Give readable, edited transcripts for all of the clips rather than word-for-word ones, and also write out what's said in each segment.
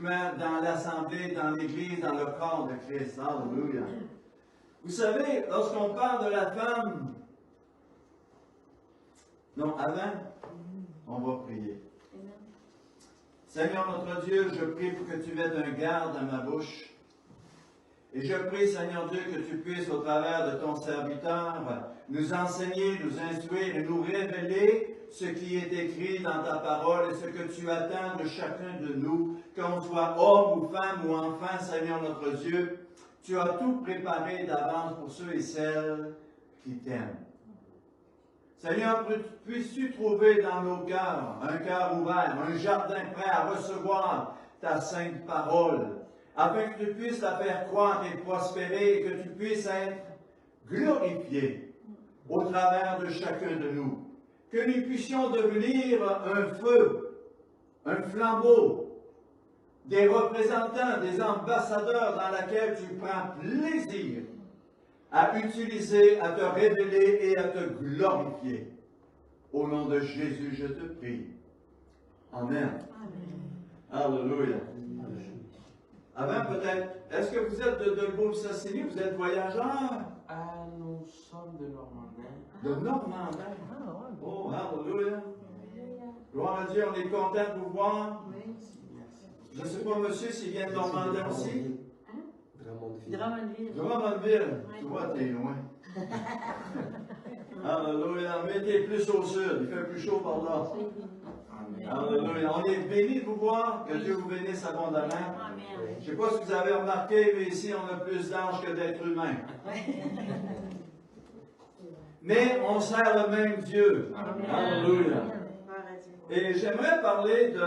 physiquement dans l'assemblée, dans l'Église, dans le corps de Christ. Alléluia. Vous savez, lorsqu'on parle de la femme, non, avant, on va prier. Seigneur notre Dieu, je prie pour que tu mettes un garde à ma bouche. Et je prie, Seigneur Dieu, que tu puisses, au travers de ton serviteur, nous enseigner, nous instruire et nous révéler ce qui est écrit dans ta parole et ce que tu attends de chacun de nous, qu'on soit homme ou femme ou enfant, Seigneur notre Dieu. Tu as tout préparé d'avance pour ceux et celles qui t'aiment. Seigneur, puisses-tu trouver dans nos cœurs un cœur ouvert, un jardin prêt à recevoir ta sainte parole, afin que tu puisses la faire croître et prospérer et que tu puisses être glorifié au travers de chacun de nous. Que nous puissions devenir un feu, un flambeau, des représentants, des ambassadeurs dans laquelle tu prends plaisir à utiliser, à te révéler et à te glorifier. Au nom de Jésus, je te prie. Amen. Alléluia. Avant, peut-être, est-ce que vous êtes de Beaune-Sassini? Vous êtes voyageurs? Nous sommes de Normandie. De Normandie? Oh, alléluia. Gloire à Dieu, on est content de vous voir. Je ne sais pas, monsieur, s'il vient de Normandie aussi. Drummondville. Drummondville. Tu vois, t'es loin. Alléluia. Mais t'es plus au sud. Il fait plus chaud par là. Alléluia. On est bénis de vous voir. Que Dieu vous bénisse abondamment. Je ne sais pas si vous avez remarqué, mais ici, on a plus d'anges que d'êtres humains. Mais on sert le même Dieu. Alléluia. Et j'aimerais parler de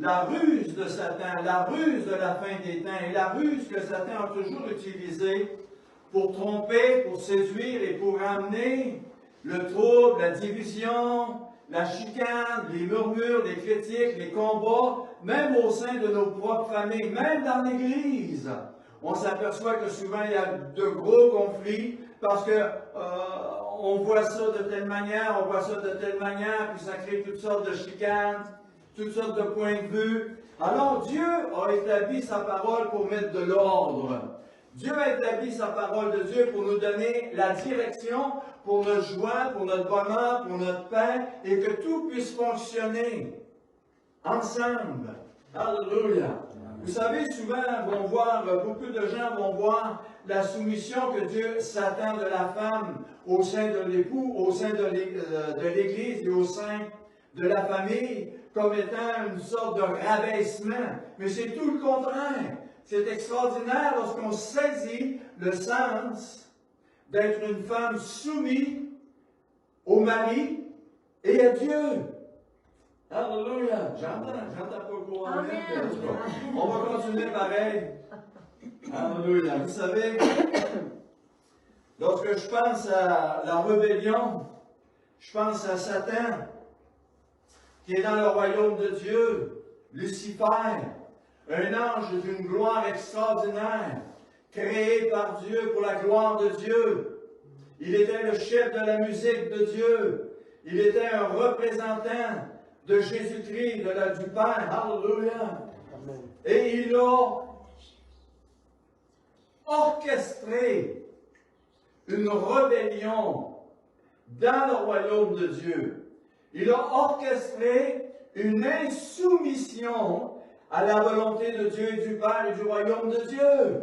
la ruse de Satan, la ruse de la fin des temps, et la ruse que Satan a toujours utilisée pour tromper, pour séduire et pour amener le trouble, la division, la chicane, les murmures, les critiques, les combats, même au sein de nos propres familles, même dans l'Église. On s'aperçoit que souvent il y a de gros conflits parce que on voit ça de telle manière, on voit ça de telle manière, puis ça crée toutes sortes de chicanes, toutes sortes de points de vue. Alors Dieu a établi sa parole pour mettre de l'ordre. Dieu a établi sa parole de Dieu pour nous donner la direction pour notre joie, pour notre bonheur, pour notre paix, et que tout puisse fonctionner ensemble. Alléluia. Vous savez, souvent, beaucoup de gens vont voir la soumission que Dieu s'attend de la femme au sein de l'époux, au sein de l'Église et au sein de la famille, comme étant une sorte de rabaissement. Mais c'est tout le contraire. C'est extraordinaire lorsqu'on saisit le sens d'être une femme soumise au mari et à Dieu. Alléluia. J'entends pas quoi. On va continuer pareil. Alléluia. Vous savez, lorsque je pense à la rébellion, je pense à Satan, qui est dans le royaume de Dieu, Lucifer, un ange d'une gloire extraordinaire, créé par Dieu pour la gloire de Dieu. Il était le chef de la musique de Dieu. Il était un représentant de Jésus-Christ, du Père. Alléluia. Et il a orchestré une rébellion dans le royaume de Dieu. Il a orchestré une insoumission à la volonté de Dieu et du Père et du royaume de Dieu.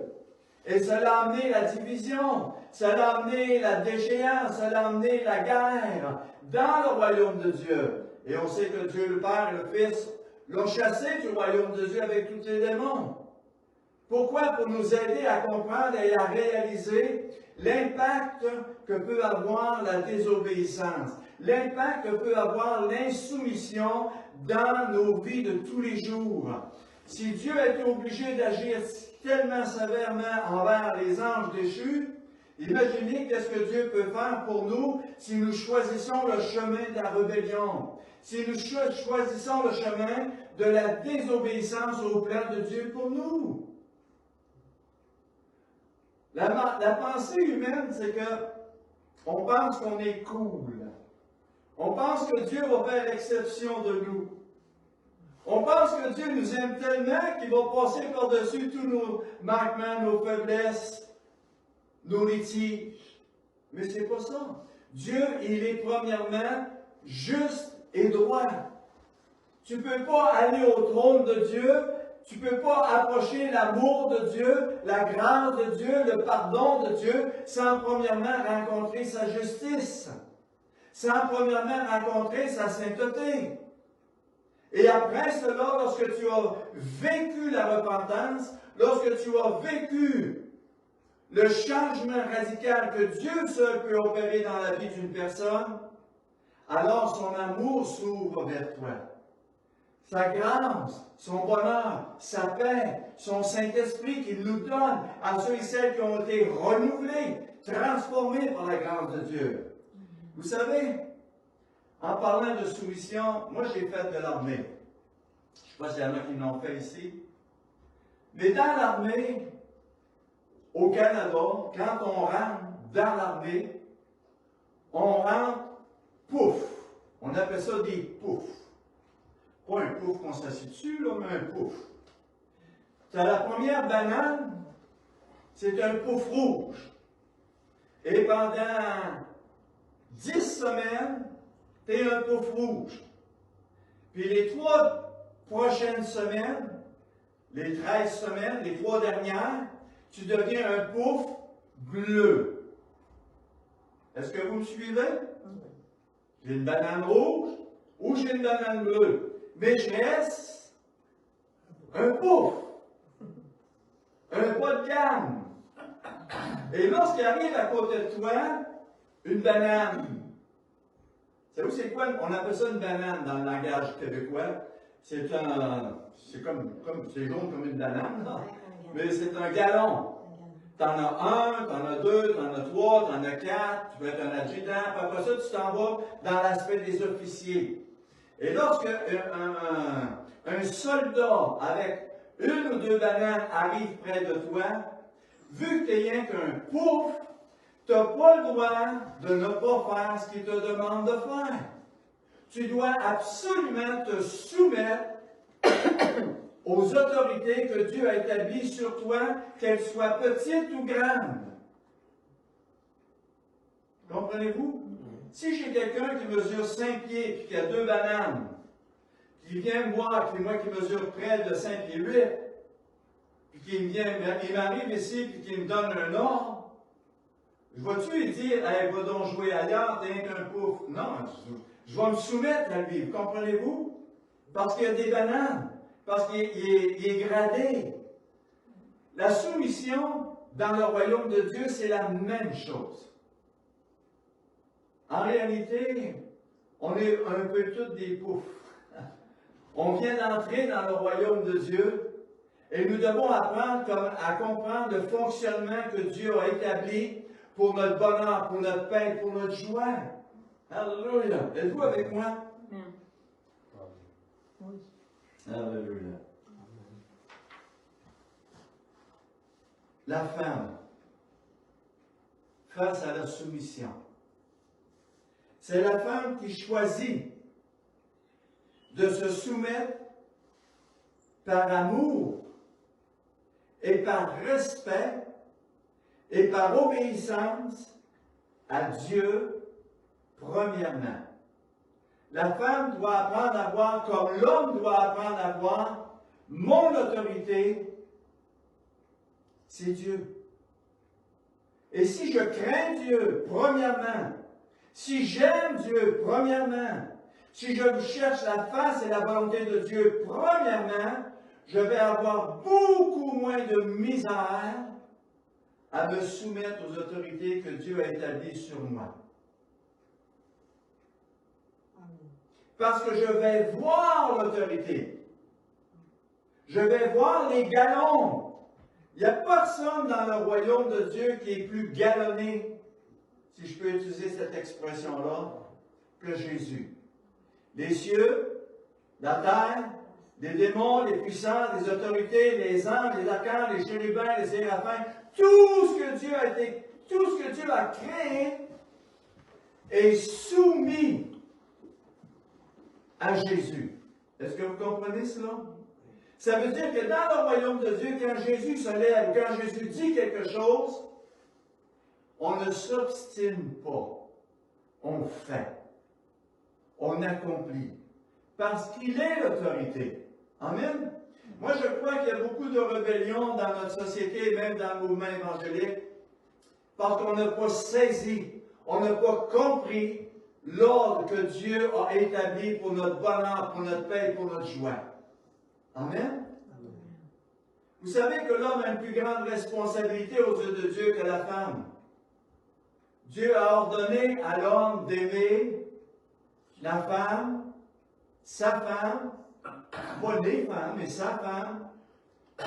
Et cela a amené la division, cela a amené la déchéance, cela a amené la guerre dans le royaume de Dieu. Et on sait que Dieu le Père et le Fils l'ont chassé du royaume de Dieu avec tous les démons. Pourquoi? Pour nous aider à comprendre et à réaliser l'impact que peut avoir la désobéissance, l'impact que peut avoir l'insoumission dans nos vies de tous les jours. Si Dieu était obligé d'agir tellement sévèrement envers les anges déchus, imaginez qu'est-ce que Dieu peut faire pour nous si nous choisissons le chemin de la rébellion, si nous choisissons le chemin de la désobéissance au plan de Dieu pour nous. La pensée humaine, c'est que on pense qu'on est cool. On pense que Dieu va faire exception de nous. On pense que Dieu nous aime tellement qu'il va passer par-dessus tous nos manquements, nos faiblesses, nos litiges. Mais c'est pas ça. Dieu, il est premièrement juste et droit. Tu ne peux pas aller au trône de Dieu, tu ne peux pas approcher l'amour de Dieu, la grâce de Dieu, le pardon de Dieu, sans premièrement rencontrer sa justice, sans premièrement rencontrer sa sainteté. Et après cela, lorsque tu as vécu la repentance, lorsque tu as vécu le changement radical que Dieu seul peut opérer dans la vie d'une personne, alors son amour s'ouvre vers toi. Sa grâce, son bonheur, sa paix, son Saint-Esprit qu'il nous donne à ceux et celles qui ont été renouvelés, transformés par la grâce de Dieu. Vous savez, en parlant de soumission, moi j'ai fait de l'armée. Je ne sais pas s'il y en a qui l'ont fait ici. Mais dans l'armée, au Canada, quand on rentre dans l'armée, on rentre pouf. On appelle ça des poufs. Pas un pouf qu'on s'assied dessus, là, mais un pouf. Tu as la première banane, c'est un pouf rouge. Et pendant 10 semaines, tu es un pouf rouge. Puis les 3 prochaines semaines, les 13 semaines, les 3 dernières, tu deviens un pouf bleu. Est-ce que vous me suivez? J'ai une banane rouge ou j'ai une banane bleue. Mais je reste un pouf. Un pas de gamme. Et lorsqu'il arrive à côté de toi, une banane. Savez-vous c'est quoi? On appelle ça une banane dans le langage québécois. C'est jaune comme une banane, là. Mais c'est un gallon. T'en as 1, t'en as 2, t'en as 3, t'en as 4, tu peux être un adjudant, puis après ça, tu t'en vas dans l'aspect des officiers. Et lorsque un soldat avec 1 ou 2 bananes arrive près de toi, vu que tu n'es rien qu'un pouf, tu n'as pas le droit de ne pas faire ce qu'il te demande de faire. Tu dois absolument te soumettre aux autorités que Dieu a établies sur toi, qu'elles soient petites ou grandes. Comprenez-vous? Si j'ai quelqu'un qui mesure 5 pieds et qui a 2 bananes, qui vient me voir, puis moi qui mesure près de 5 pieds 8, puis il m'arrive ici et qui me donne un ordre, je vais-tu lui dire, hey, va donc jouer ailleurs, t'es qu'un pouf? Non, je vais me soumettre à lui, comprenez-vous? Parce qu'il y a des bananes. Parce qu'il est gradé. La soumission dans le royaume de Dieu, c'est la même chose. En réalité, on est un peu tous des poufs. On vient d'entrer dans le royaume de Dieu et nous devons apprendre à comprendre le fonctionnement que Dieu a établi pour notre bonheur, pour notre paix, pour notre joie. Alléluia. Êtes-vous avec moi? Oui. Alléluia. La femme, face à la soumission, c'est la femme qui choisit de se soumettre par amour et par respect et par obéissance à Dieu premièrement. La femme doit apprendre à voir, comme l'homme doit apprendre à voir, mon autorité, c'est Dieu. Et si je crains Dieu, premièrement, si j'aime Dieu, premièrement, si je cherche la face et la volonté de Dieu, premièrement, je vais avoir beaucoup moins de misère à me soumettre aux autorités que Dieu a établies sur moi. Parce que je vais voir l'autorité. Je vais voir les galons. Il n'y a personne dans le royaume de Dieu qui est plus galonné, si je peux utiliser cette expression-là, que Jésus. Les cieux, la terre, les démons, les puissances, les autorités, les anges, les archanges, les chérubins, les séraphins, tout ce que Dieu a créé est soumis à Jésus. Est-ce que vous comprenez cela? Ça veut dire que dans le royaume de Dieu, quand Jésus se lève, quand Jésus dit quelque chose, on ne s'obstine pas. On fait. On accomplit. Parce qu'il est l'autorité. Amen. Moi, je crois qu'il y a beaucoup de rébellions dans notre société, même dans le mouvement évangélique, parce qu'on n'a pas saisi, on n'a pas compris l'ordre que Dieu a établi pour notre bonheur, pour notre paix et pour notre joie. Amen. Vous savez que l'homme a une plus grande responsabilité aux yeux de Dieu que la femme. Dieu a ordonné à l'homme d'aimer la femme, sa femme, pas les femmes, mais sa femme,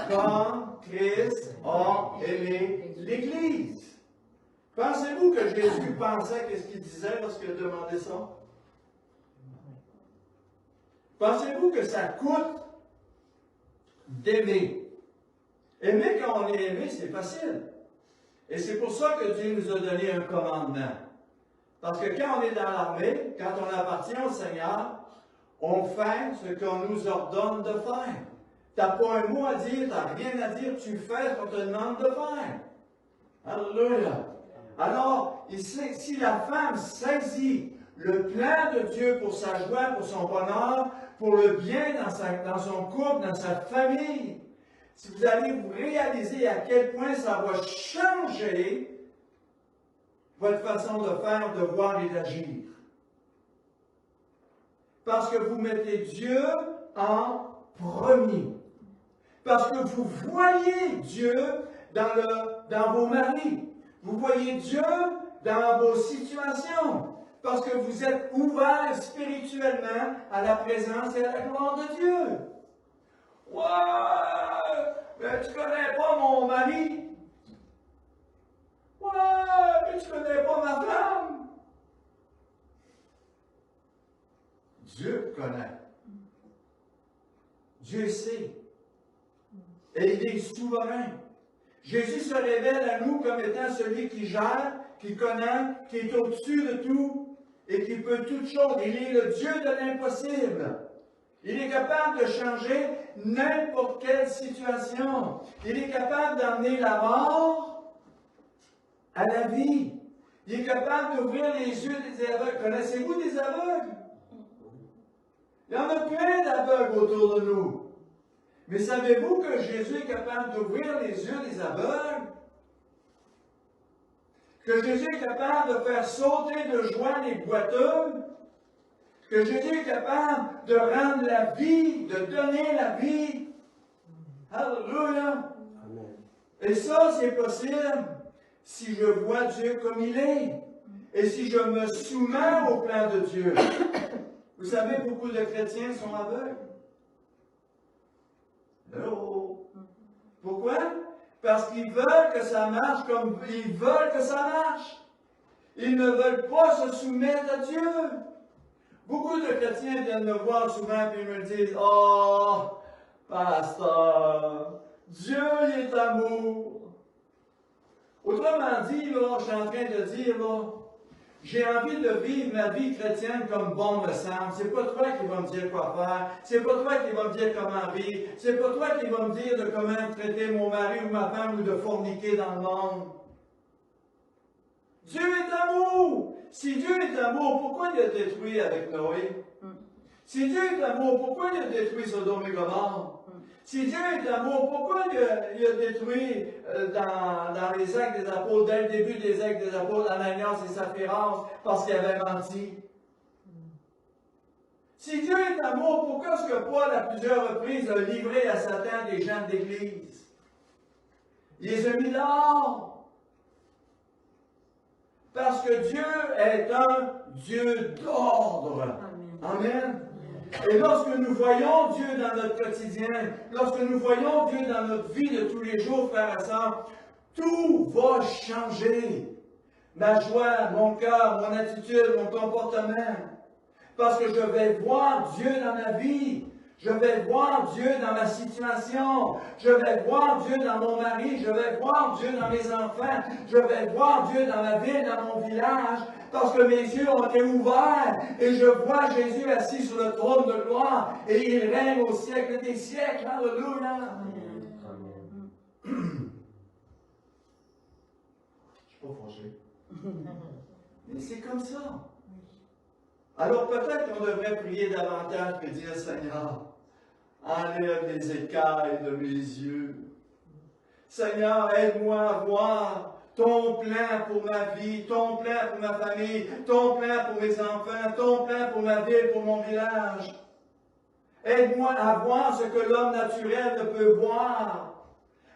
comme Christ a aimé l'Église. Pensez-vous que Jésus pensait qu'est-ce qu'il disait lorsqu'il a demandé ça? Pensez-vous que ça coûte d'aimer? Aimer quand on est aimé, c'est facile. Et c'est pour ça que Dieu nous a donné un commandement. Parce que quand on est dans l'armée, quand on appartient au Seigneur, on fait ce qu'on nous ordonne de faire. Tu n'as pas un mot à dire, tu n'as rien à dire, tu fais ce qu'on te demande de faire. Alléluia. Alors, si la femme saisit le plan de Dieu pour sa joie, pour son bonheur, pour le bien dans son couple, dans sa famille, si vous allez vous réaliser à quel point ça va changer votre façon de faire, de voir et d'agir. Parce que vous mettez Dieu en premier. Parce que vous voyez Dieu dans vos maris. Vous voyez Dieu dans vos situations. Parce que vous êtes ouverts spirituellement à la présence et à la gloire de Dieu. Ouais, mais tu connais pas mon mari. Ouais, mais tu connais pas ma femme. Dieu connaît. Dieu sait. Et il est souverain. Jésus se révèle à nous comme étant celui qui gère, qui connaît, qui est au-dessus de tout et qui peut toutes choses. Il est le Dieu de l'impossible. Il est capable de changer n'importe quelle situation. Il est capable d'emmener la mort à la vie. Il est capable d'ouvrir les yeux des aveugles. Connaissez-vous des aveugles? Il y en a plein d'aveugles autour de nous. Mais savez-vous que Jésus est capable d'ouvrir les yeux des aveugles? Que Jésus est capable de faire sauter de joie les boiteux? Que Jésus est capable de rendre la vie, de donner la vie? Alléluia! Et ça, c'est possible si je vois Dieu comme il est. Et si je me soumets au plan de Dieu. Vous savez, beaucoup de chrétiens sont aveugles. Hello. Pourquoi? Parce qu'ils veulent que ça marche comme ils veulent que ça marche. Ils ne veulent pas se soumettre à Dieu. Beaucoup de chrétiens viennent me voir souvent et me disent « Oh, pasteur, Dieu il est amour. » Autrement dit, là, je suis en train de dire, là, j'ai envie de vivre ma vie chrétienne comme bon me semble. C'est pas toi qui vas me dire quoi faire. C'est pas toi qui vas me dire comment vivre. C'est pas toi qui vas me dire de comment traiter mon mari ou ma femme ou de forniquer dans le monde. Dieu est amour. Si Dieu est amour, pourquoi il a détruit avec Noé? Si Dieu est amour, pourquoi il a détruit Sodome et Gomorrhe? Si Dieu est amour, pourquoi il a détruit dans les actes des apôtres, dès le début des actes des apôtres, Ananias et Saphiras, parce qu'il avait menti? Si Dieu est amour, pourquoi est-ce que Paul, à plusieurs reprises, a livré à Satan des gens de l'Église? Il les a mis dehors. Parce que Dieu est un Dieu d'ordre. Amen. Et lorsque nous voyons Dieu dans notre quotidien, lorsque nous voyons Dieu dans notre vie de tous les jours, frères et sœurs, tout va changer. Ma joie, mon cœur, mon attitude, mon comportement. Parce que je vais voir Dieu dans ma vie. Je vais voir Dieu dans ma situation. Je vais voir Dieu dans mon mari. Je vais voir Dieu dans mes enfants. Je vais voir Dieu dans ma ville, dans mon village. Parce que mes yeux ont été ouverts et je vois Jésus assis sur le trône de gloire et il règne au siècle des siècles. Alléluia. Je ne suis pas fâché. Mais c'est comme ça. Alors peut-être qu'on devrait prier davantage et dire, Seigneur, enlève les écailles de mes yeux. Seigneur, aide-moi à voir ton plan pour ma vie, ton plan pour ma famille, ton plan pour mes enfants, ton plan pour ma ville, pour mon village. Aide-moi à voir ce que l'homme naturel ne peut voir.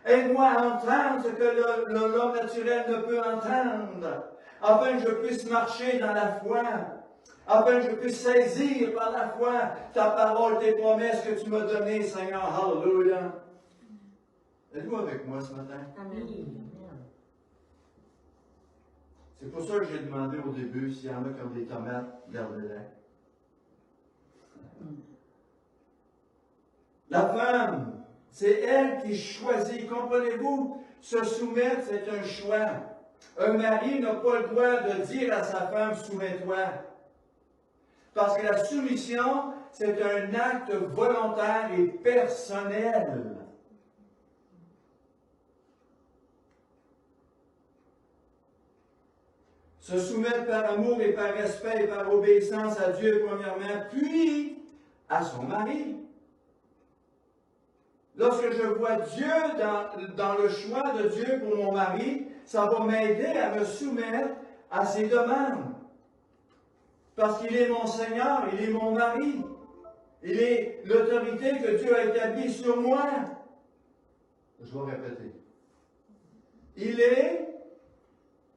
Aide-moi à entendre ce que l'homme naturel ne peut entendre, afin que je puisse marcher dans la foi, afin que je puisse saisir par la foi ta parole, tes promesses que tu m'as données, Seigneur. Alléluia. Êtes-vous avec moi ce matin? Amen. C'est pour ça que j'ai demandé au début s'il y en a qui ont des tomates, gardez-les. La femme, c'est elle qui choisit. Comprenez-vous? Se soumettre, c'est un choix. Un mari n'a pas le droit de dire à sa femme, soumets-toi. Parce que la soumission, c'est un acte volontaire et personnel. Se soumettre par amour et par respect et par obéissance à Dieu premièrement, puis à son mari. Lorsque je vois Dieu dans le choix de Dieu pour mon mari, ça va m'aider à me soumettre à ses demandes. Parce qu'il est mon Seigneur, il est mon mari. Il est l'autorité que Dieu a établie sur moi. Je vais répéter. Il est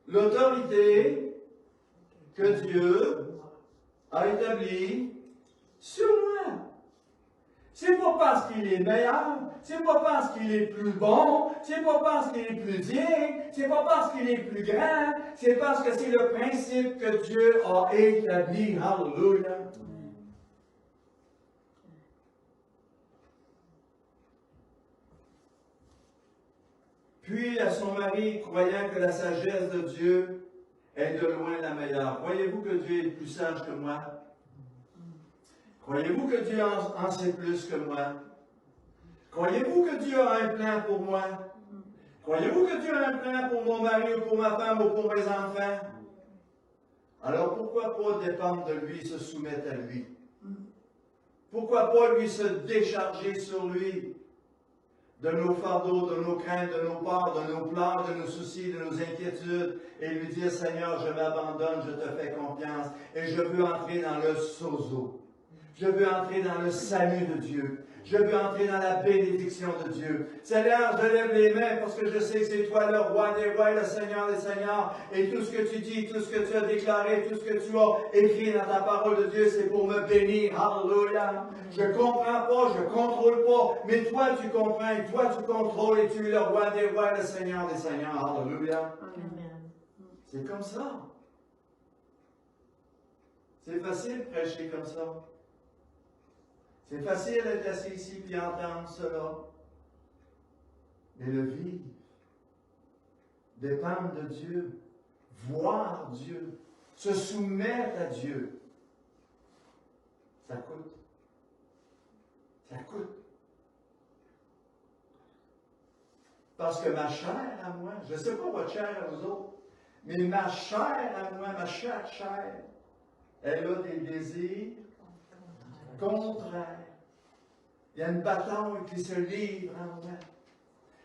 l'autorité que Dieu a établie sur moi. C'est pas parce qu'il est meilleur, c'est pas parce qu'il est plus bon, c'est pas parce qu'il est plus digne, c'est pas parce qu'il est plus grand, c'est parce que c'est le principe que Dieu a établi. Alléluia. Puis à son mari, croyant que la sagesse de Dieu est de loin la meilleure. Croyez-vous que Dieu est plus sage que moi? Croyez-vous que Dieu en sait plus que moi? Croyez-vous que Dieu a un plan pour moi? Croyez-vous que Dieu a un plan pour mon mari ou pour ma femme ou pour mes enfants? Alors pourquoi pas dépendre de lui, se soumettre à lui? Pourquoi pas lui se décharger sur lui de nos fardeaux, de nos craintes, de nos peurs, de nos pleurs, de nos soucis, de nos inquiétudes, et lui dire, Seigneur, je m'abandonne, je te fais confiance, et je veux entrer dans le sozo. Je veux entrer dans le salut de Dieu. Je veux entrer dans la bénédiction de Dieu. Seigneur, je lève les mains parce que je sais que c'est toi le roi des rois et le Seigneur des seigneurs. Et tout ce que tu dis, tout ce que tu as déclaré, tout ce que tu as écrit dans ta parole de Dieu, c'est pour me bénir. Alléluia. Je ne comprends pas, je ne contrôle pas, mais toi tu comprends, et toi tu contrôles et tu es le roi des rois et le Seigneur des seigneurs. Alléluia. C'est comme ça. C'est facile de prêcher comme ça. C'est facile d'être assis ici et entendre cela. Mais le vivre, dépendre de Dieu, voir Dieu, se soumettre à Dieu, ça coûte. Ça coûte. Parce que ma chair à moi, je ne sais pas votre chair à vous autres, mais ma chair à moi, ma chair, elle a des désirs contraire. Il y a une bataille qui se livre en moi.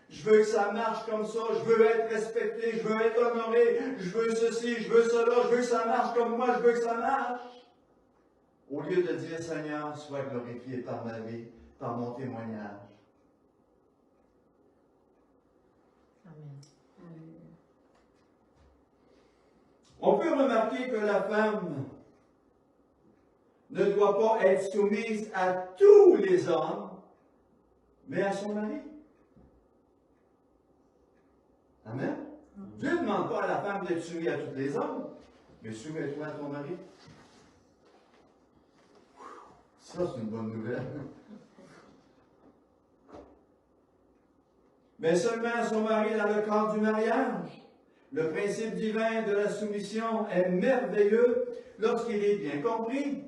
Je veux que ça marche comme ça, je veux être respecté, je veux être honoré, je veux ceci, je veux cela, je veux que ça marche comme moi, je veux que ça marche. Au lieu de dire, Seigneur, sois glorifié par ma vie, par mon témoignage. Amen. On peut remarquer que la femme ne doit pas être soumise à tous les hommes, mais à son mari. Amen. Dieu ne demande pas à la femme d'être soumise à tous les hommes, mais soumets-toi à ton mari. Ça, c'est une bonne nouvelle. mais seulement à son mari dans le cadre du mariage. Le principe divin de la soumission est merveilleux lorsqu'il est bien compris.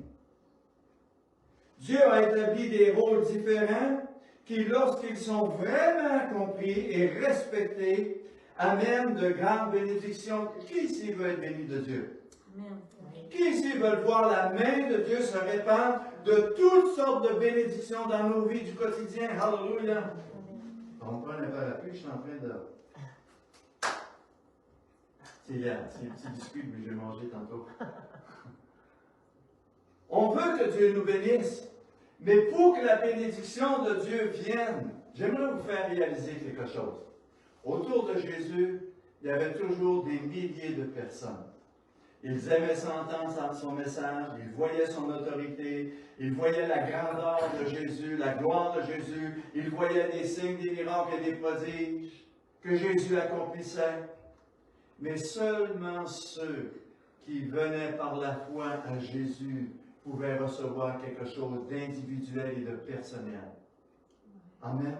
Dieu a établi des rôles différents qui, lorsqu'ils sont vraiment compris et respectés, amènent de grandes bénédictions. Qui ici veut être béni de Dieu? Amen. Qui ici veut voir la main de Dieu se répandre de toutes sortes de bénédictions dans nos vies du quotidien? Alléluia! On prend un parapluie, je suis en train de... C'est un petit biscuit que j'ai mangé tantôt. On veut que Dieu nous bénisse, mais pour que la bénédiction de Dieu vienne, j'aimerais vous faire réaliser quelque chose. Autour de Jésus, il y avait toujours des milliers de personnes. Ils aimaient s'entendre son message, ils voyaient son autorité, ils voyaient la grandeur de Jésus, la gloire de Jésus, ils voyaient des signes, des miracles et des prodiges que Jésus accomplissait. Mais seulement ceux qui venaient par la foi à Jésus pouvaient recevoir quelque chose d'individuel et de personnel. Amen.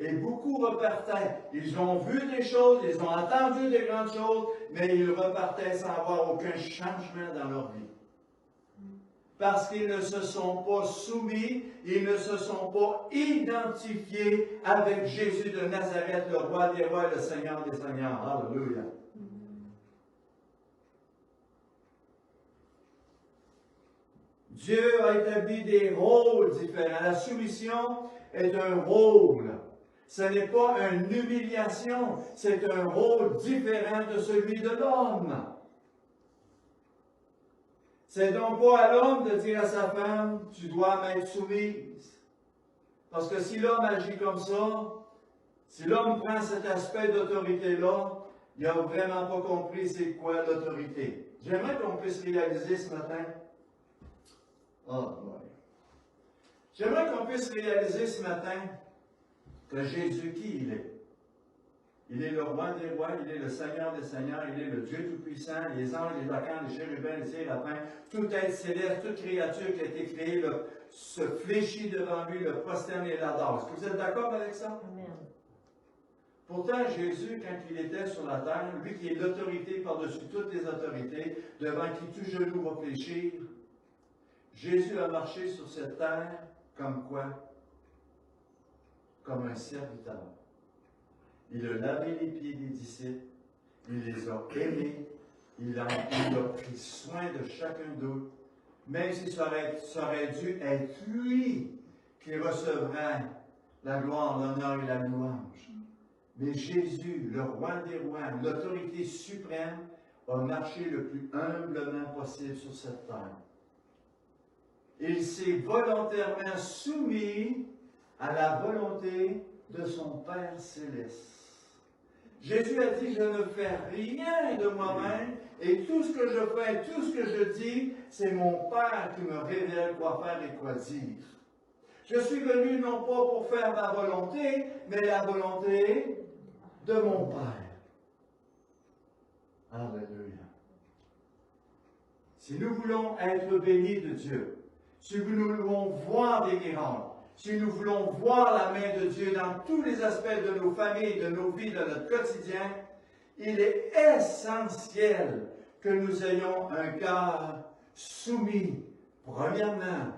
Et beaucoup repartaient. Ils ont vu des choses, ils ont entendu des grandes choses, mais ils repartaient sans avoir aucun changement dans leur vie. Parce qu'ils ne se sont pas soumis, ils ne se sont pas identifiés avec Jésus de Nazareth, le roi des rois, le Seigneur des seigneurs. Alléluia. Dieu a établi des rôles différents. La soumission est un rôle. Ce n'est pas une humiliation, c'est un rôle différent de celui de l'homme. C'est donc pas à l'homme de dire à sa femme, tu dois m'être soumise. Parce que si l'homme agit comme ça, si l'homme prend cet aspect d'autorité-là, il n'a vraiment pas compris c'est quoi l'autorité. J'aimerais qu'on puisse réaliser ce matin. J'aimerais qu'on puisse réaliser ce matin que Jésus, qui il est? Il est le roi des rois, il est le Seigneur des seigneurs, il est le Dieu Tout-Puissant, les anges, les archanges, les chérubins, les séraphins, tout être céleste, toute créature qui a été créée, se fléchit devant lui, le prosterne et l'adore. Est-ce que vous êtes d'accord avec ça? Amen. Pourtant, Jésus, quand il était sur la terre, lui qui est l'autorité par-dessus toutes les autorités, devant qui tout genou va fléchir, Jésus a marché sur cette terre comme quoi? Comme un serviteur. Il a lavé les pieds des disciples, il les a aimés, il a pris soin de chacun d'eux, même si ça aurait dû être lui qui recevrait la gloire, l'honneur et la louange. Mais Jésus, le roi des rois, l'autorité suprême, a marché le plus humblement possible sur cette terre. Il s'est volontairement soumis à la volonté de son Père céleste. Jésus a dit, je ne fais rien de moi-même, et tout ce que je fais, tout ce que je dis, c'est mon Père qui me révèle quoi faire et quoi dire. Je suis venu non pas pour faire ma volonté, mais la volonté de mon Père. Alléluia. Si nous voulons être bénis de Dieu, si nous voulons voir des miracles, si nous voulons voir la main de Dieu dans tous les aspects de nos familles, de nos vies, de notre quotidien, il est essentiel que nous ayons un cœur soumis, premièrement,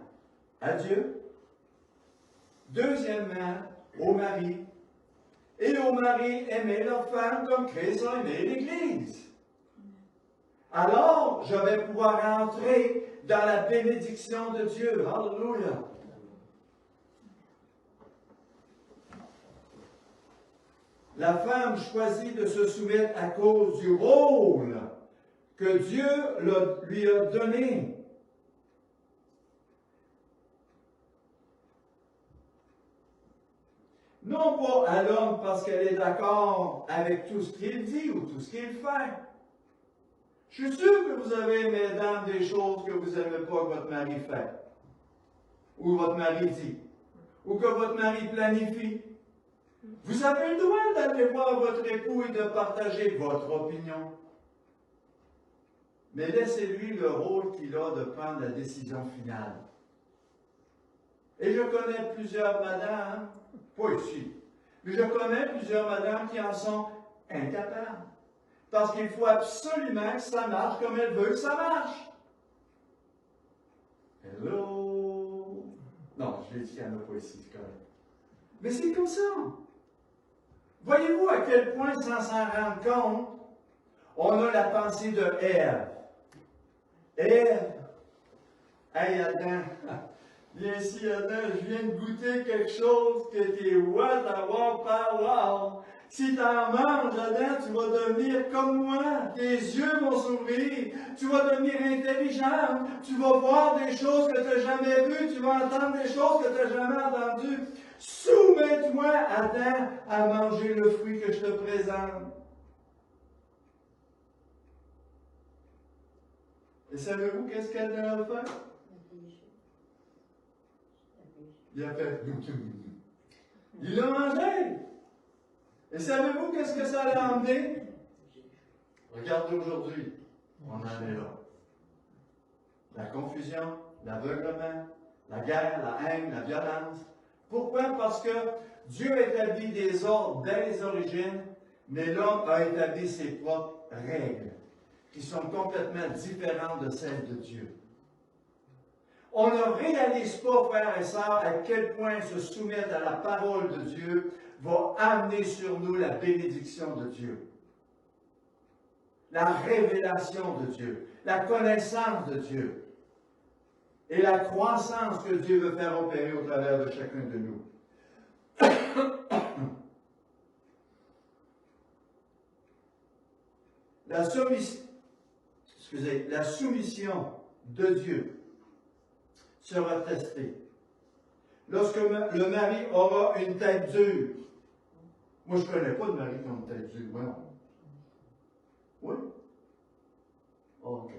à Dieu, deuxièmement, au mari, et au mari aimer leur femme comme Christ a aimé l'Église. Alors, je vais pouvoir entrer dans la bénédiction de Dieu. Alléluia. La femme choisit de se soumettre à cause du rôle que Dieu lui a donné. Non pas à l'homme parce qu'elle est d'accord avec tout ce qu'il dit ou tout ce qu'il fait. Je suis sûr que vous avez, mesdames, des choses que vous n'aimez pas que votre mari fait, ou votre mari dit, ou que votre mari planifie. Vous avez le droit d'aller voir votre époux et de partager votre opinion. Mais laissez-lui le rôle qu'il a de prendre la décision finale. Et je connais plusieurs madames, pas ici, Mais je connais plusieurs madames qui en sont incapables. Parce qu'il faut absolument que ça marche comme elle veut que ça marche. Hello? Non, je l'ai dit qu'il n'y en a pas ici, c'est correct. Mais c'est comme ça. Voyez-vous à quel point, sans s'en rendre compte, on a la pensée de Ève. Ève, hey Adam, viens ici Adam, je viens de goûter quelque chose que t'es what d'avoir pas wow. Si tu en manges, Adam, tu vas devenir comme moi. Tes yeux vont s'ouvrir. Tu vas devenir intelligent. Tu vas voir des choses que tu n'as jamais vues. Tu vas entendre des choses que tu n'as jamais entendues. Soumets-toi, Adam, à manger le fruit que je te présente. Et savez-vous qu'est-ce qu'Adam a fait? Il a fait. Il l'a mangé. Et savez-vous qu'est-ce que ça a amené? Regardez aujourd'hui. On en est là. La confusion, l'aveuglement, la guerre, la haine, la violence. Pourquoi? Parce que Dieu a établi des ordres dès les origines, mais l'homme a établi ses propres règles, qui sont complètement différentes de celles de Dieu. On ne réalise pas, frères et sœurs, à quel point se soumettre à la parole de Dieu va amener sur nous la bénédiction de Dieu, la révélation de Dieu, la connaissance de Dieu et la croissance que Dieu veut faire opérer au travers de chacun de nous. La soumission de Dieu sera testée lorsque le mari aura une tête dure. Moi, je ne connais pas de mari qui a une tête dure. Moi, non. Oui? OK.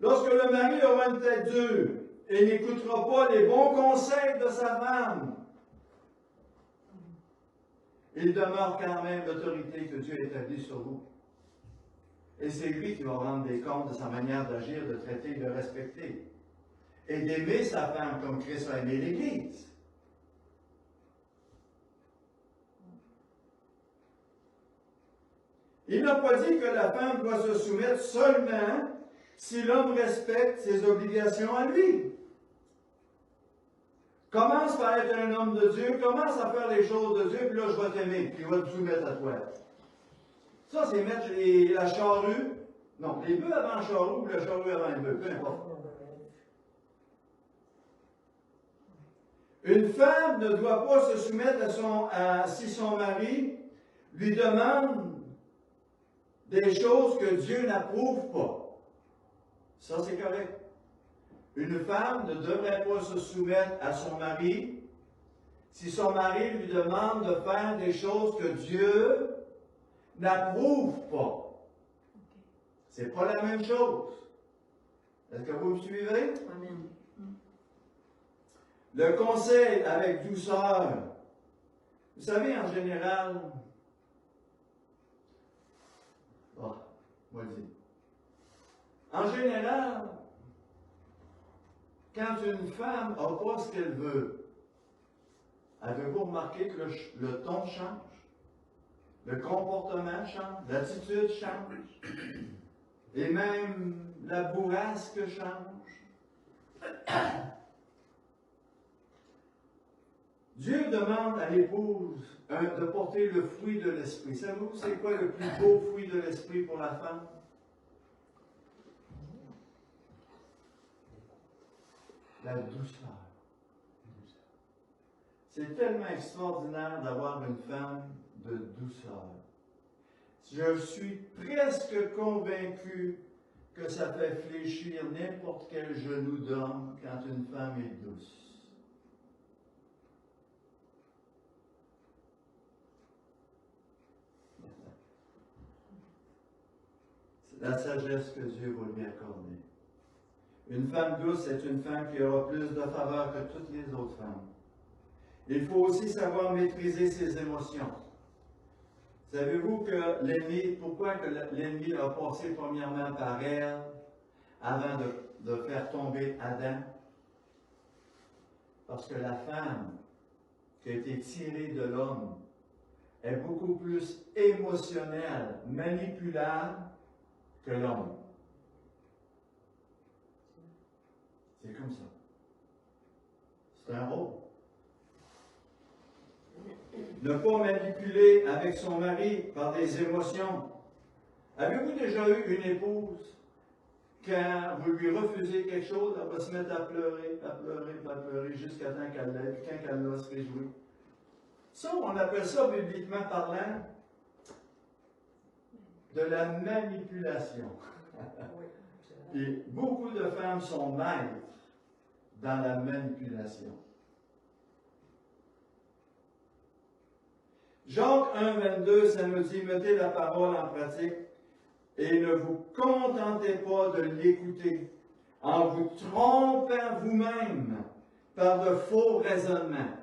Lorsque le mari aura une tête dure et n'écoutera pas les bons conseils de sa femme, il demeure quand même l'autorité que Dieu a établie sur vous. Et c'est lui qui va rendre des comptes de sa manière d'agir, de traiter, de respecter. Et d'aimer sa femme comme Christ a aimé l'Église. Il n'a pas dit que la femme doit se soumettre seulement si l'homme respecte ses obligations à lui. Commence par être un homme de Dieu, commence à faire les choses de Dieu, puis là je vais t'aimer, puis je vais te soumettre à toi. Ça, c'est mettre la charrue, non, les bœufs avant le charrue ou le charrue avant les bœufs, peu importe. Une femme ne doit pas se soumettre si son mari lui demande des choses que Dieu n'approuve pas. Ça, c'est correct. Une femme ne devrait pas se soumettre à son mari si son mari lui demande de faire des choses que Dieu n'approuve pas. C'est pas la même chose. Est-ce que vous me suivez? Amen. Le conseil avec douceur. Vous savez, en général, moi dis. En général, quand une femme n'a pas ce qu'elle veut, avez-vous remarqué que le ton change? Le comportement change? L'attitude change? Et même la bourrasque change? Dieu demande à l'épouse de porter le fruit de l'esprit. Savez-vous c'est quoi le plus beau fruit de l'esprit pour la femme? La douceur. C'est tellement extraordinaire d'avoir une femme de douceur. Je suis presque convaincu que ça fait fléchir n'importe quel genou d'homme quand une femme est douce. C'est la sagesse que Dieu va lui accorder. Une femme douce est une femme qui aura plus de faveur que toutes les autres femmes. Il faut aussi savoir maîtriser ses émotions. Savez-vous que l'ennemi, pourquoi que l'ennemi a passé premièrement par Ève avant de faire tomber Adam? Parce que la femme, qui a été tirée de l'homme est beaucoup plus émotionnelle, manipulable que l'homme. C'est comme ça. C'est un rôle. Ne pas manipuler avec son mari par des émotions. Avez-vous déjà eu une épouse, quand vous lui refusez quelque chose, elle va se mettre à pleurer, jusqu'à temps qu'elle l'aide, puis quand elle va se réjouir? Ça, on appelle ça, bibliquement parlant, de la manipulation. Et beaucoup de femmes sont maîtres dans la manipulation. Jacques 1, 22, ça nous dit, mettez la parole en pratique et ne vous contentez pas de l'écouter en vous trompant vous-même par de faux raisonnements.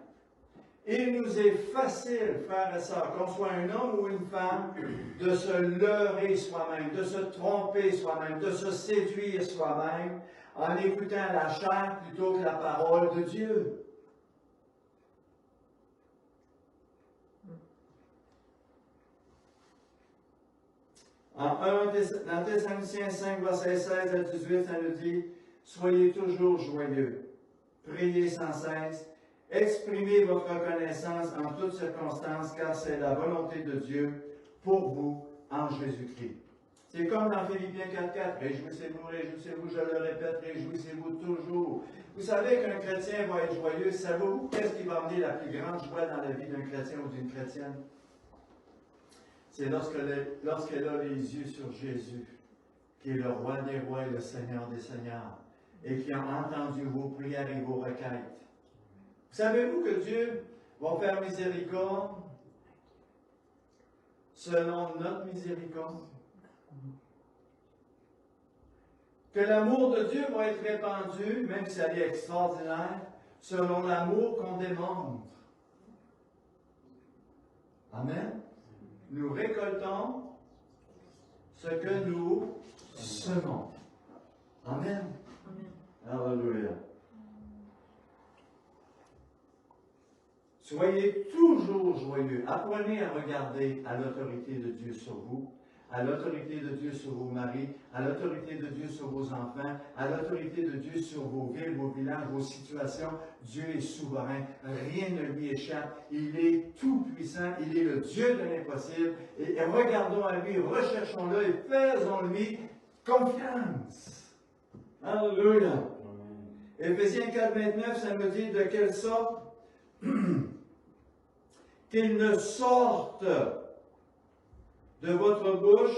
Il nous est facile, frères et sœurs, qu'on soit un homme ou une femme, de se leurrer soi-même, de se tromper soi-même, de se séduire soi-même en écoutant la chair plutôt que la parole de Dieu. Dans Thessaloniciens 5, versets 16 à 18, ça nous dit « Soyez toujours joyeux, priez sans cesse, exprimez votre reconnaissance en toutes circonstances, car c'est la volonté de Dieu pour vous en Jésus-Christ. » C'est comme dans Philippiens 4.4, « Réjouissez-vous, réjouissez-vous, je le répète, réjouissez-vous toujours. » Vous savez qu'un chrétien va être joyeux. Savez-vous qu'est-ce qui va amener la plus grande joie dans la vie d'un chrétien ou d'une chrétienne? C'est lorsqu'elle a les yeux sur Jésus, qui est le roi des rois et le Seigneur des seigneurs, et qui a entendu vos prières et vos requêtes. Savez-vous que Dieu va faire miséricorde selon notre miséricorde? Que l'amour de Dieu va être répandu, même si elle est extraordinaire, selon l'amour qu'on démontre. Amen. Nous récoltons ce que nous semons. Amen. Alléluia. Soyez toujours joyeux. Apprenez à regarder à l'autorité de Dieu sur vous, à l'autorité de Dieu sur vos maris, à l'autorité de Dieu sur vos enfants, à l'autorité de Dieu sur vos villes, vos villages, vos situations. Dieu est souverain. Rien ne lui échappe. Il est tout-puissant. Il est le Dieu de l'impossible. Et regardons à lui, recherchons-le et faisons-lui confiance. Alléluia. Éphésiens 4, 29, ça me dit de quelle sorte qu'il ne sorte de votre bouche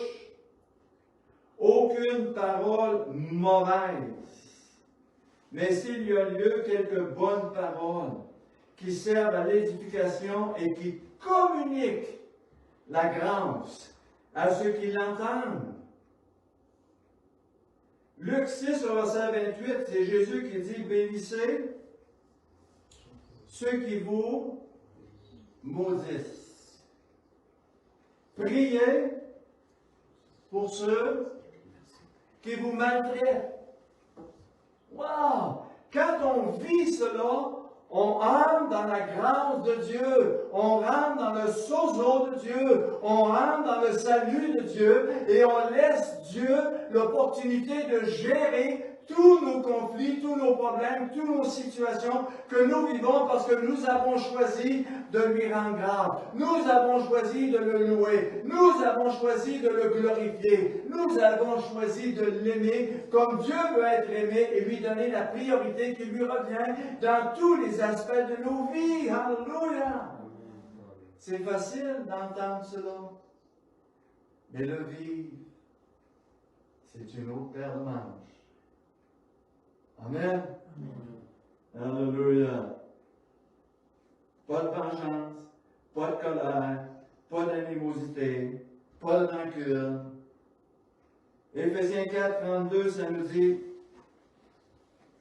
aucune parole mauvaise, mais s'il y a lieu, quelques bonnes paroles qui servent à l'édification et qui communiquent la grâce à ceux qui l'entendent. Luc 6, verset 28, c'est Jésus qui dit « Bénissez ceux qui vous maudissent. Priez pour ceux qui vous maltraitent. » Wow! Quand on vit cela, on entre dans la grâce de Dieu, on rentre dans le sozo de Dieu, on rentre dans le salut de Dieu et on laisse Dieu l'opportunité de gérer tous nos conflits, tous nos problèmes, toutes nos situations que nous vivons parce que nous avons choisi de lui rendre grâce. Nous avons choisi de le louer. Nous avons choisi de le glorifier. Nous avons choisi de l'aimer comme Dieu veut être aimé et lui donner la priorité qui lui revient dans tous les aspects de nos vies. Alléluia! C'est facile d'entendre cela. Mais le vivre, c'est une autre paire de manches. Amen. Alléluia. Pas de vengeance, pas de colère, pas d'animosité, pas de rancune. Éphésiens 4, 32, ça nous dit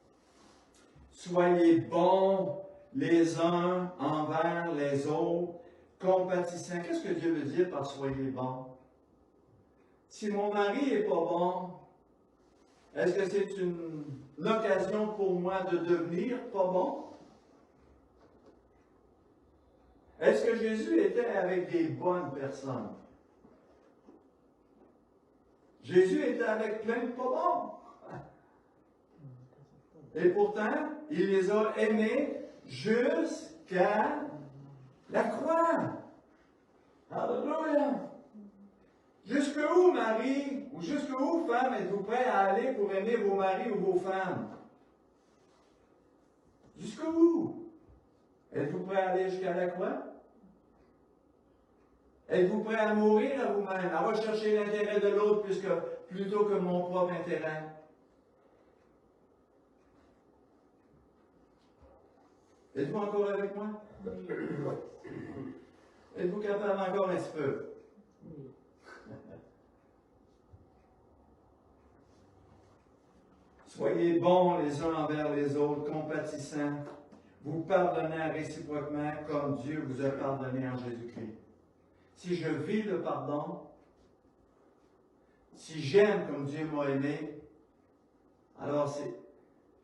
« Soyez bons les uns envers les autres, compatissants. » Qu'est-ce que Dieu veut dire par « soyez bons » ? Si mon mari n'est pas bon, est-ce que c'est une occasion pour moi de devenir pas bon? Est-ce que Jésus était avec des bonnes personnes? Jésus était avec plein de pas bons. Et pourtant, il les a aimés jusqu'à la croix. Alléluia! Jusqu'où, Marie, ou jusqu'où, femme, êtes-vous prêts à aller pour aimer vos maris ou vos femmes? Jusqu'où? Êtes-vous prêts à aller jusqu'à la croix? Êtes-vous prêts à mourir à vous-même, à rechercher l'intérêt de l'autre plutôt que mon propre intérêt? Êtes-vous encore avec moi? Êtes-vous capable encore un petit peu? Soyez bons les uns envers les autres, compatissants, vous pardonnant réciproquement comme Dieu vous a pardonné en Jésus-Christ. Si je vis le pardon, si j'aime comme Dieu m'a aimé, alors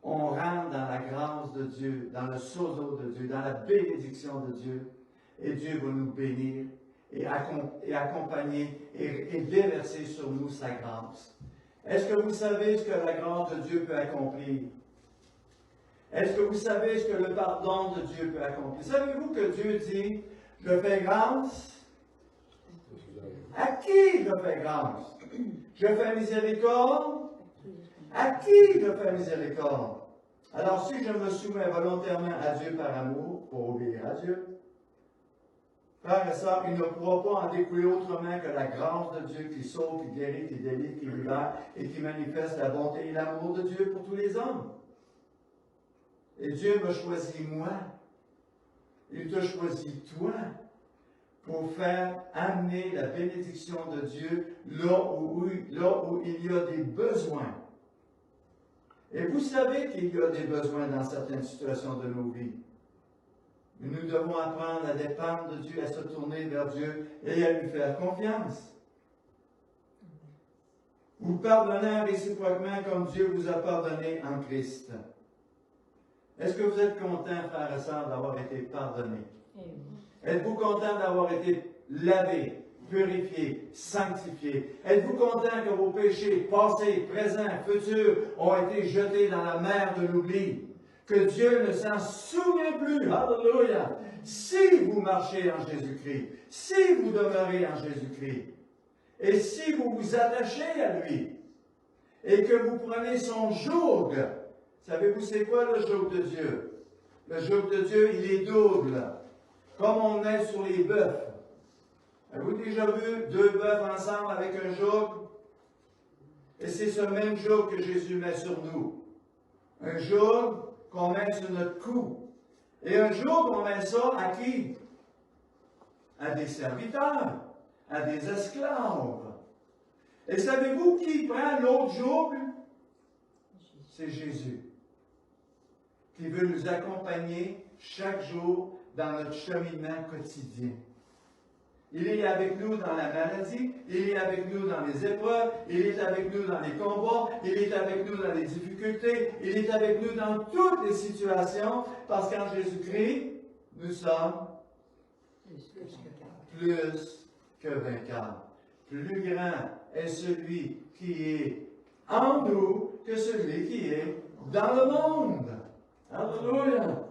on rentre dans la grâce de Dieu, dans le sozo de Dieu, dans la bénédiction de Dieu, et Dieu va nous bénir et accompagner et déverser sur nous sa grâce. Est-ce que vous savez ce que la grâce de Dieu peut accomplir? Est-ce que vous savez ce que le pardon de Dieu peut accomplir? Savez-vous que Dieu dit, je fais grâce? À qui je fais grâce? Je fais miséricorde? À qui je fais miséricorde? Alors si je me soumets volontairement à Dieu par amour, pour obéir à Dieu, frères et sœurs, il ne pourra pas en découler autrement que la grâce de Dieu qui sauve, qui guérit, qui délivre, qui libère et qui manifeste la bonté et l'amour de Dieu pour tous les hommes. Et Dieu m'a choisi moi. Il te choisit toi pour faire amener la bénédiction de Dieu là où il y a des besoins. Et vous savez qu'il y a des besoins dans certaines situations de nos vies. Mais nous devons apprendre à dépendre de Dieu, à se tourner vers Dieu et à lui faire confiance. Vous pardonnez réciproquement comme Dieu vous a pardonné en Christ. Est-ce que vous êtes content, frères et sœurs, d'avoir été pardonnés? Êtes-vous content d'avoir été lavé, purifié, sanctifié? Êtes-vous content que vos péchés passés, présents, futurs ont été jetés dans la mer de l'oubli? Que Dieu ne s'en souvient plus. Alléluia! Si vous marchez en Jésus-Christ, si vous demeurez en Jésus-Christ, et si vous vous attachez à lui, et que vous prenez son joug, savez-vous c'est quoi le joug de Dieu? Le joug de Dieu, il est double, comme on met sur les bœufs. Avez-vous déjà vu deux bœufs ensemble avec un joug? Et c'est ce même joug que Jésus met sur nous. Un joug qu'on met sur notre cou. Et un jour, on met ça à qui? À des serviteurs, à des esclaves. Et savez-vous qui prend l'autre joug? C'est Jésus, qui veut nous accompagner chaque jour dans notre cheminement quotidien. Il est avec nous dans la maladie, il est avec nous dans les épreuves, il est avec nous dans les combats, il est avec nous dans les difficultés, il est avec nous dans toutes les situations, parce qu'en Jésus-Christ, nous sommes plus que vainqueurs. Plus grand est celui qui est en nous que celui qui est dans le monde. Alléluia!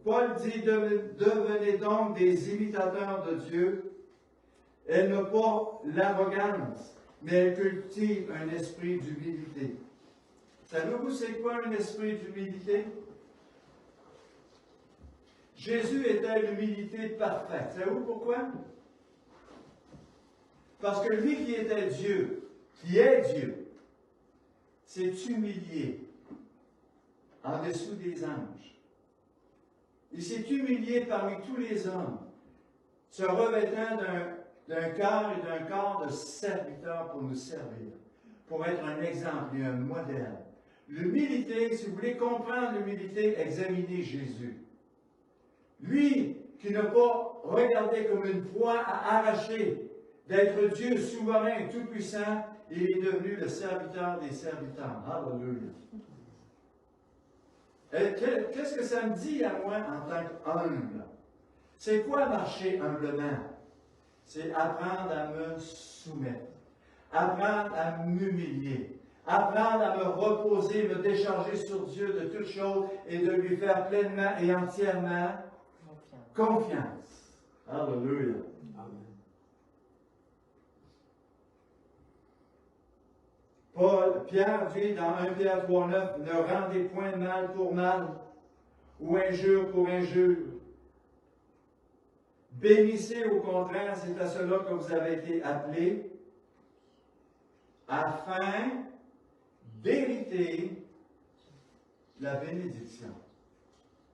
Paul dit, devenez donc des imitateurs de Dieu. Elle n'a pas l'arrogance, mais elle cultive un esprit d'humilité. Savez-vous c'est quoi un esprit d'humilité? Jésus était l'humilité parfaite. Savez-vous pourquoi? Parce que lui qui était Dieu, qui est Dieu, s'est humilié en dessous des anges. Il s'est humilié parmi tous les hommes, se revêtant d'un cœur et d'un corps de serviteur pour nous servir, pour être un exemple et un modèle. L'humilité, si vous voulez comprendre l'humilité, examinez Jésus. Lui qui n'a pas regardé comme une proie à arracher, d'être Dieu souverain et tout-puissant, il est devenu le serviteur des serviteurs. Alléluia. Qu'est-ce que ça me dit à moi en tant qu'humble? C'est quoi marcher humblement? C'est apprendre à me soumettre, apprendre à m'humilier, apprendre à me reposer, me décharger sur Dieu de toutes choses et de lui faire pleinement et entièrement confiance. Alléluia. Pierre dit dans 1 Pierre 3,9, ne rendez point mal pour mal ou injure pour injure. Bénissez au contraire, c'est à cela que vous avez été appelés, afin d'hériter la bénédiction.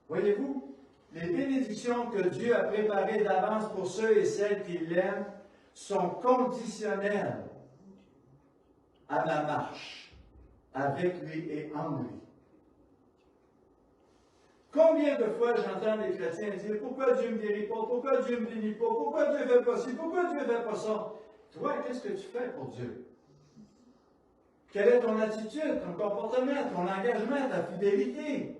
Voyez-vous, les bénédictions que Dieu a préparées d'avance pour ceux et celles qui l'aiment sont conditionnelles à ma marche avec lui et en lui. Combien de fois j'entends des chrétiens dire « Pourquoi Dieu ne me guérit pas? Pourquoi Dieu ne me bénit pas? Pourquoi Dieu ne fait pas ci? Pourquoi Dieu ne fait pas ça? » Toi, qu'est-ce que tu fais pour Dieu? Quelle est ton attitude, ton comportement, ton engagement, ta fidélité?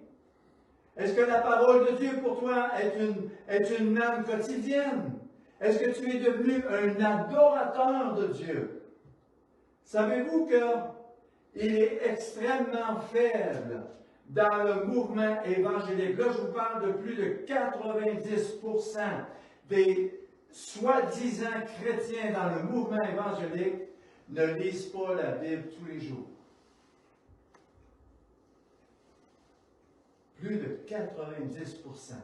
Est-ce que la parole de Dieu pour toi est une manne quotidienne? Est-ce que tu es devenu un adorateur de Dieu? Savez-vous qu'il est extrêmement faible dans le mouvement évangélique? Là, je vous parle de plus de 90% des soi-disant chrétiens dans le mouvement évangélique ne lisent pas la Bible tous les jours. Plus de 90%.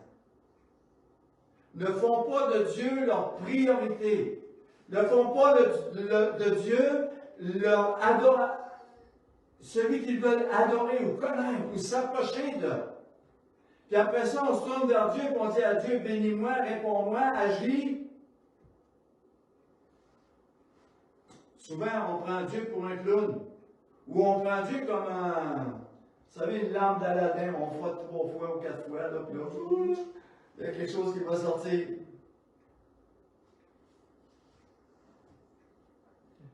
Ne font pas de Dieu leur priorité. Ne font pas de Dieu leur celui qu'ils veulent adorer ou connaître ou s'approcher de. Puis après ça, on se tourne vers Dieu et on dit à Dieu, bénis-moi, réponds-moi, agis. Souvent, on prend Dieu pour un clown. Ou on prend Dieu comme vous savez, une lampe d'Aladin, on frotte 3 fois ou 4 fois, là, puis là, il y a quelque chose qui va sortir.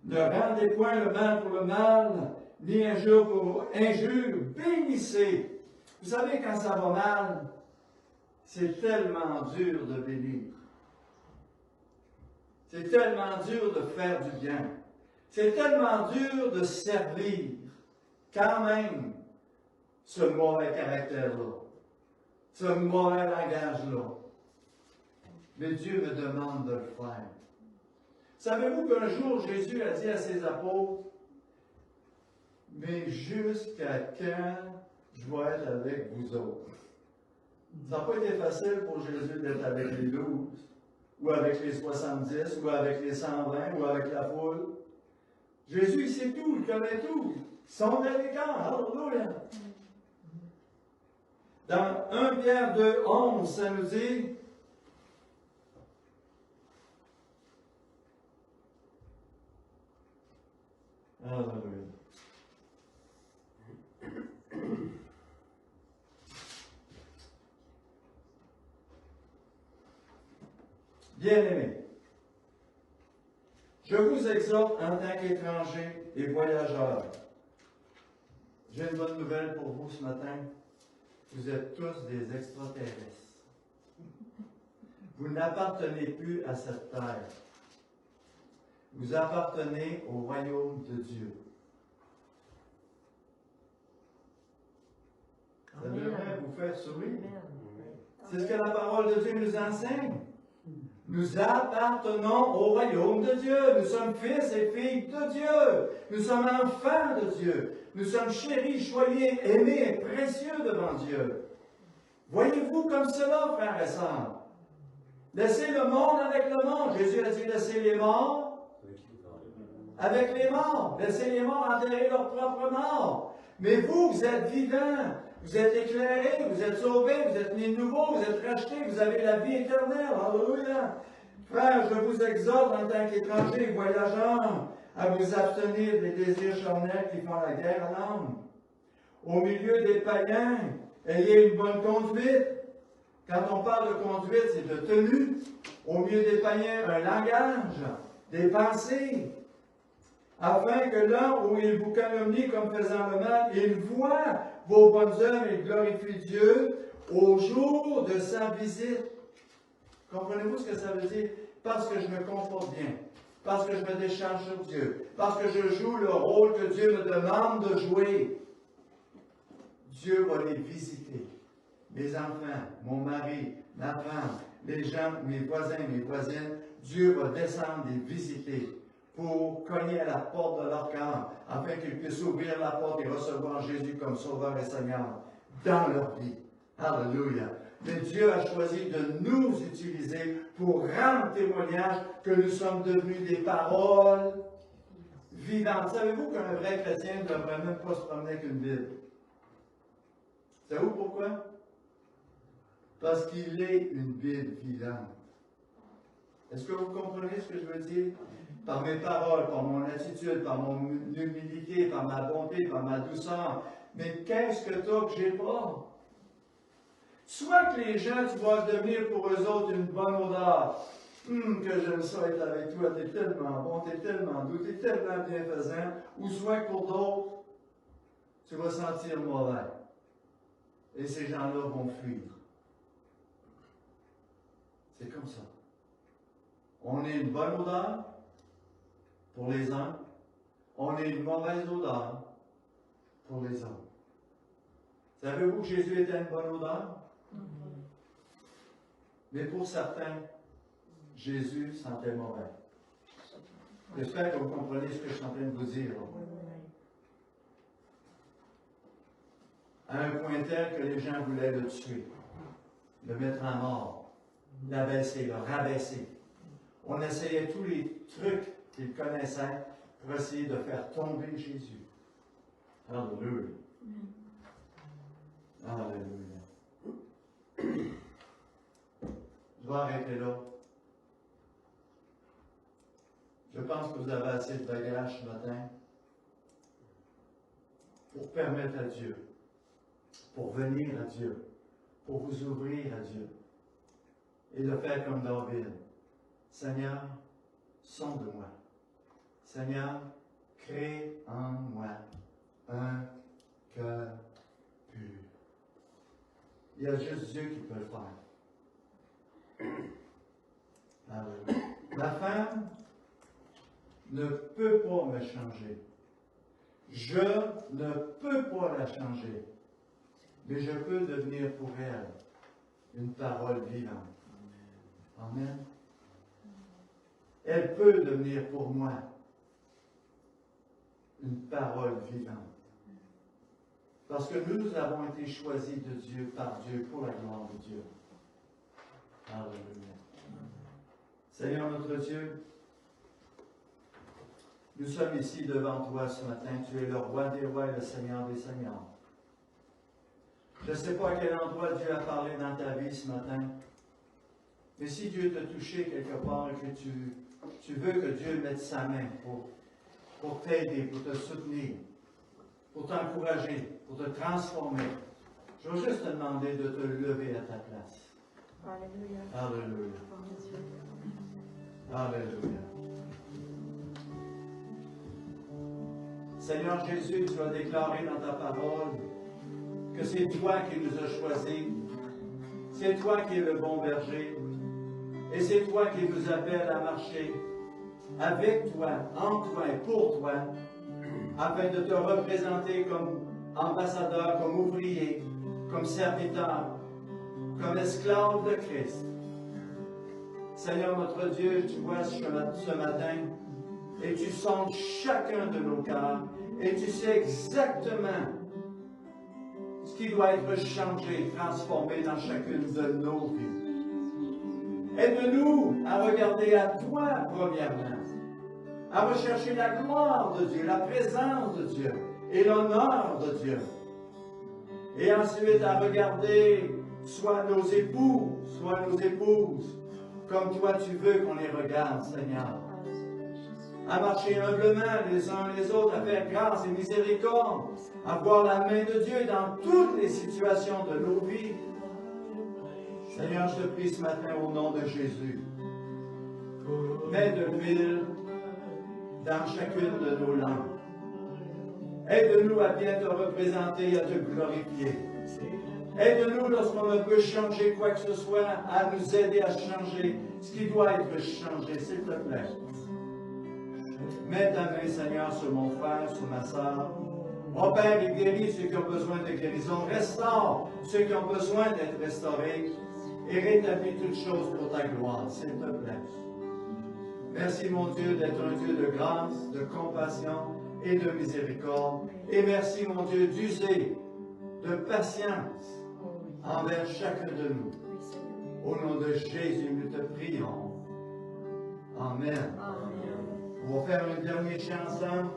Ne rendez point le mal pour le mal, ni injure pour injure, bénissez. Vous savez, quand ça va mal, c'est tellement dur de bénir. C'est tellement dur de faire du bien. C'est tellement dur de servir, quand même, ce mauvais caractère-là, ce mauvais langage-là. Mais Dieu me demande de le faire. Savez-vous qu'un jour, Jésus a dit à ses apôtres, « Mais jusqu'à quand je vais être avec vous autres? » Ça n'a pas été facile pour Jésus d'être avec les 12, ou avec les 70, ou avec les 120, ou avec la foule. Jésus, il sait tout, il connaît tout. Son élégances, alléluia. Dans 1 Pierre 2, 11, ça nous dit, alléluia. Bien-aimés, je vous exhorte en tant qu'étrangers et voyageurs. J'ai une bonne nouvelle pour vous ce matin. Vous êtes tous des extraterrestres. Vous n'appartenez plus à cette terre. Vous appartenez au royaume de Dieu. Ça devrait vous faire sourire. C'est ce que la parole de Dieu nous enseigne. Nous appartenons au royaume de Dieu. Nous sommes fils et filles de Dieu. Nous sommes enfants de Dieu. Nous sommes chéris, choyés, aimés et précieux devant Dieu. Voyez-vous comme cela, frères et sœurs. Laissez le monde avec le monde. Jésus a dit, laissez les morts avec les morts. Laissez les morts enterrer leur propre mort. Mais vous, vous êtes vivants. Vous êtes éclairés, vous êtes sauvés, vous êtes nés de nouveau, vous êtes rachetés, vous avez la vie éternelle. Alléluia. Frères, je vous exhorte en tant qu'étrangers et voyageurs à vous abstenir des désirs charnels qui font la guerre à l'âme. Au milieu des païens, ayez une bonne conduite. Quand on parle de conduite, c'est de tenue. Au milieu des païens, un langage, des pensées. afin que là où il vous calomnie comme faisant le mal, il voit vos bonnes œuvres et glorifie Dieu au jour de sa visite. Comprenez-vous ce que ça veut dire? Parce que je me comporte bien, parce que je me décharge sur Dieu, parce que je joue le rôle que Dieu me demande de jouer. Dieu va les visiter. Mes enfants, mon mari, ma femme, les gens, mes voisins, mes voisines, Dieu va descendre les visiter pour cogner à la porte de leur cœur, afin qu'ils puissent ouvrir la porte et recevoir Jésus comme Sauveur et Seigneur dans leur vie. Alléluia. Mais Dieu a choisi de nous utiliser pour rendre témoignage que nous sommes devenus des paroles vivantes. Savez-vous qu'un vrai chrétien ne devrait même pas se promener avec une Bible? Savez-vous pourquoi? Parce qu'il est une Bible vivante. Est-ce que vous comprenez ce que je veux dire? Par mes paroles, par mon attitude, par mon humilité, par ma bonté, par ma douceur. Mais qu'est-ce que toi que j'ai pas? Soit que les gens, tu vas devenir pour eux autres une bonne odeur. Que j'aime ça être avec toi, t'es tellement bon, t'es tellement doux, t'es tellement bienfaisant. Ou soit que pour d'autres, tu vas sentir mauvais. Et ces gens-là vont fuir. C'est comme ça. On est une bonne odeur pour les uns. On est une mauvaise odeur pour les autres. Savez-vous que Jésus était une bonne odeur? Mais pour certains, Jésus sentait mauvais. J'espère que vous comprenez ce que je suis en train de vous dire. À un point tel que les gens voulaient le tuer, le mettre à mort, l'abaisser, le rabaisser. On essayait tous les trucs qu'ils connaissaient pour essayer de faire tomber Jésus. Alléluia. Alléluia. Je vais arrêter là. Je pense que vous avez assez de bagages ce matin pour permettre à Dieu, pour venir à Dieu, pour vous ouvrir à Dieu et de faire comme David. Seigneur, sonde-moi. Seigneur, crée en moi un cœur pur. Il y a juste Dieu qui peut le faire. Alléluia. Ma femme ne peut pas me changer. Je ne peux pas la changer. Mais je peux devenir pour elle une parole vivante. Amen. Elle peut devenir pour moi une parole vivante. Parce que nous avons été choisis de Dieu, par Dieu, pour la gloire de Dieu. Alléluia. Seigneur notre Dieu, nous sommes ici devant toi ce matin. Tu es le roi des rois et le Seigneur des seigneurs. Je ne sais pas à quel endroit Dieu a parlé dans ta vie ce matin. Mais si Dieu t'a touché quelque part et que tu veux que Dieu mette sa main pour t'aider, pour te soutenir, pour t'encourager, pour te transformer, je veux juste te demander de te lever à ta place. Alléluia. Alléluia. Alléluia. Seigneur Jésus, tu as déclaré dans ta parole que c'est toi qui nous as choisis. C'est toi qui es le bon berger. Et c'est toi qui nous appelle à marcher avec toi, en toi et pour toi, afin de te représenter comme ambassadeur, comme ouvrier, comme serviteur, comme esclave de Christ. Seigneur notre Dieu, tu vois ce matin, et tu sondes chacun de nos cœurs, et tu sais exactement ce qui doit être changé, transformé dans chacune de nos vies. Aide-nous à regarder à toi premièrement, à rechercher la gloire de Dieu, la présence de Dieu et l'honneur de Dieu. Et ensuite à regarder soit nos époux, soit nos épouses, comme toi tu veux qu'on les regarde, Seigneur. À marcher humblement les uns les autres, à faire grâce et miséricorde, à voir la main de Dieu dans toutes les situations de nos vies. Seigneur, je te prie ce matin au nom de Jésus. Mets de l'huile dans chacune de nos langues. Aide-nous à bien te représenter et à te glorifier. Aide-nous lorsqu'on ne peut changer quoi que ce soit, à nous aider à changer ce qui doit être changé, s'il te plaît. Mets ta main, Seigneur, sur mon frère, sur ma soeur. Opère et guéris ceux qui ont besoin de guérison. Restaure ceux qui ont besoin d'être restaurés. Et rétablis toutes choses pour ta gloire, s'il te plaît. Merci, mon Dieu, d'être un Dieu de grâce, de compassion et de miséricorde. Et merci, mon Dieu, d'user de patience envers chacun de nous. Au nom de Jésus, nous te prions. Amen. On va faire un dernier chant ensemble.